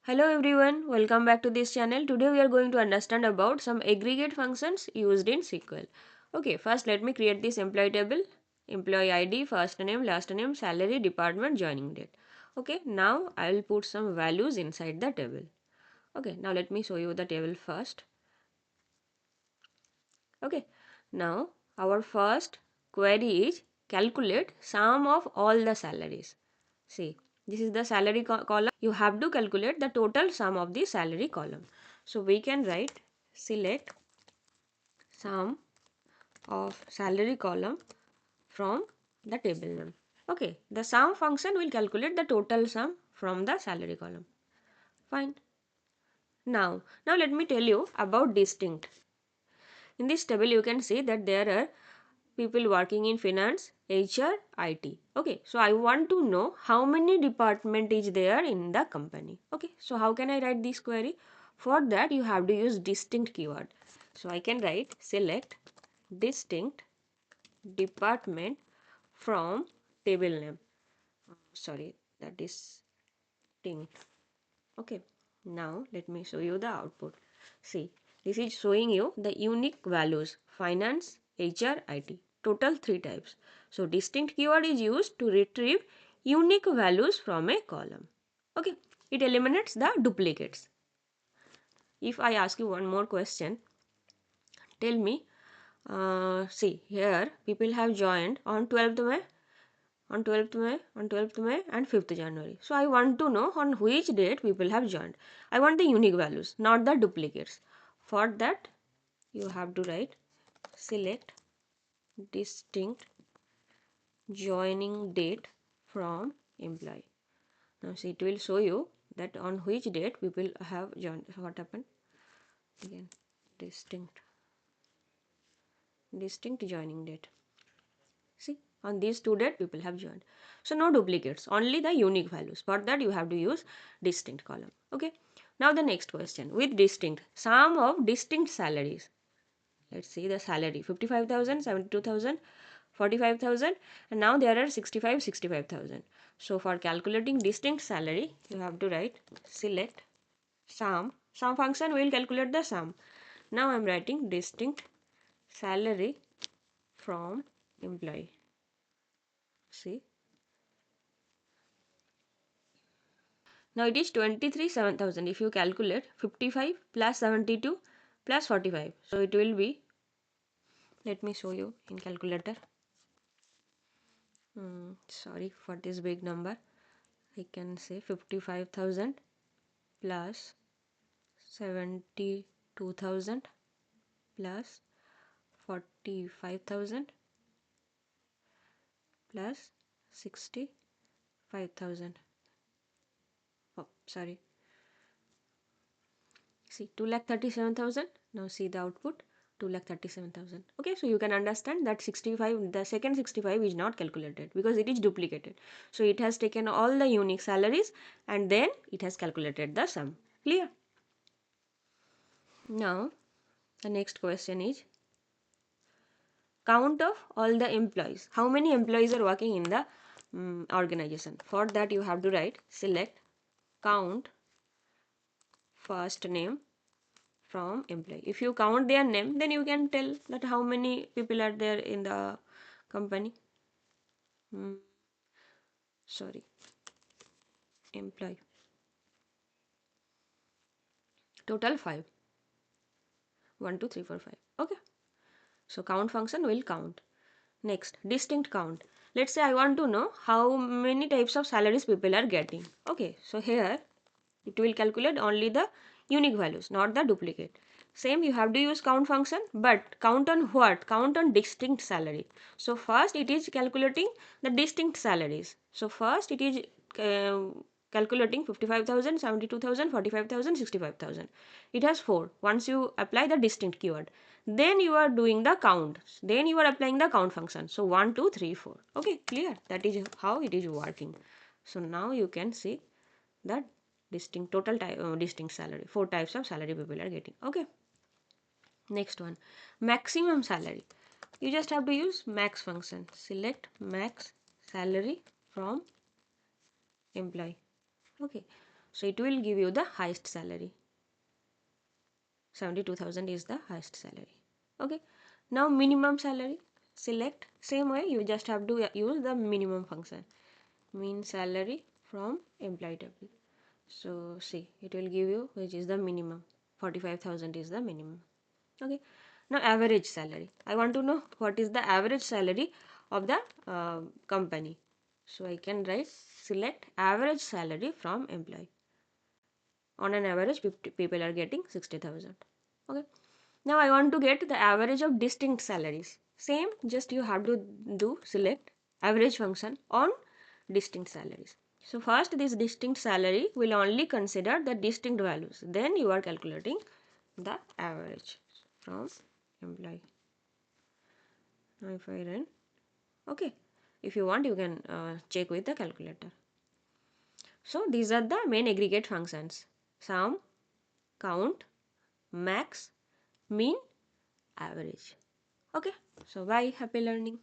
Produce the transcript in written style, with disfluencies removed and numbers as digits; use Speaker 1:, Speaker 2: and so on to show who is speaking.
Speaker 1: Hello everyone, welcome back to this channel. Today we are going to understand about some aggregate functions used in SQL. Okay, first let me create this employee table. Employee ID, first name, last name, salary, department, joining date. Okay, now I will put some values inside the table. Okay, now let me show you the table first. Okay, now our first query is calculate sum of all the salaries. See, this is the salary column. You have to calculate the total sum of the salary column. So we can write select sum of salary column from the table name. Okay, the sum function will calculate the total sum from the salary column. Fine. Now let me tell you about distinct. In this table you can see that there are people working in finance, HR, IT. Okay, so I want to know how many department is there in the company. Okay, so how can I write this query? For that you have to use distinct keyword. So I can write select distinct department from table name. Sorry, that is distinct. Okay, now let me show you the output. See, this is showing you the unique values finance, HR, IT. Total 3 types. So distinct keyword is used to retrieve unique values from a column. Okay, it eliminates the duplicates. If I ask you one more question, tell me, see here people have joined on 12th May, on 12th May, on 12th May and 5th January. So I want to know on which date people have joined. I want the unique values, not the duplicates. For that you have to write select distinct joining date from employee. Now see, it will show you that on which date people have joined. So what happened? Again, distinct joining date. See, on these two date people have joined. So no duplicates, only the unique values. For that you have to use distinct column. Okay. Now the next question, with distinct sum of distinct salaries. Let's see the salary 55,000, 72,000, 45,000, and now there are 65,000. So for calculating distinct salary you have to write select sum function will calculate the sum. Now I am writing distinct salary from employee. See, now it is 23,7,000. If you calculate 55 plus 72 plus 45, so it will be, let me show you in calculator. Sorry for this big number. I can say 55,000 plus 72,000 plus 45,000 plus 65,000. Oh, sorry. See, 2,37,000. Now see the output, 2,37,000. Okay, so you can understand that 65, the second 65 is not calculated because it is duplicated. So it has taken all the unique salaries and then it has calculated the sum. Clear? Now the next question is count of all the employees. How many employees are working in the organization? For that you have to write select count first name from employee. If you count their name, then you can tell that how many people are there in the company. Sorry, employee. Total 5. 1, 2, 3, 4, 5. Okay. So count function will count. Next, distinct count. Let's say I want to know how many types of salaries people are getting. Okay. So here it will calculate only the unique values, not the duplicate. Same, you have to use count function, but count on what? Count on distinct salary. So first it is calculating the distinct salaries. So first it is calculating 55,000, 72,000, 45,000, 65,000. It has 4. Once you apply the distinct keyword, then you are doing the count. Then you are applying the count function. So 1, 2, 3, 4. Okay, clear? That is how it is working. So now you can see that distinct total type distinct salary, 4 types of salary people are getting. Okay, next one, maximum salary. You just have to use max function. Select max salary from employee. Okay, So it will give you the highest salary. 72,000 is the highest salary. Okay. Now minimum salary. Select. Same way, you just have to use the minimum function. Min salary from employee table. So see, it will give you which is the minimum. 45,000 is the minimum. Okay. Now average salary. I want to know what is the average salary of the company. So I can write select average salary from employee. On an average, people are getting 60,000. Okay. Now I want to get the average of distinct salaries. Same, just you have to do select average function on distinct salaries. So first this distinct salary will only consider the distinct values. Then you are calculating the average from employee. Now if I run, okay. If you want, you can check with the calculator. So these are the main aggregate functions: sum, count, max, mean, average. Okay. So bye. Happy learning.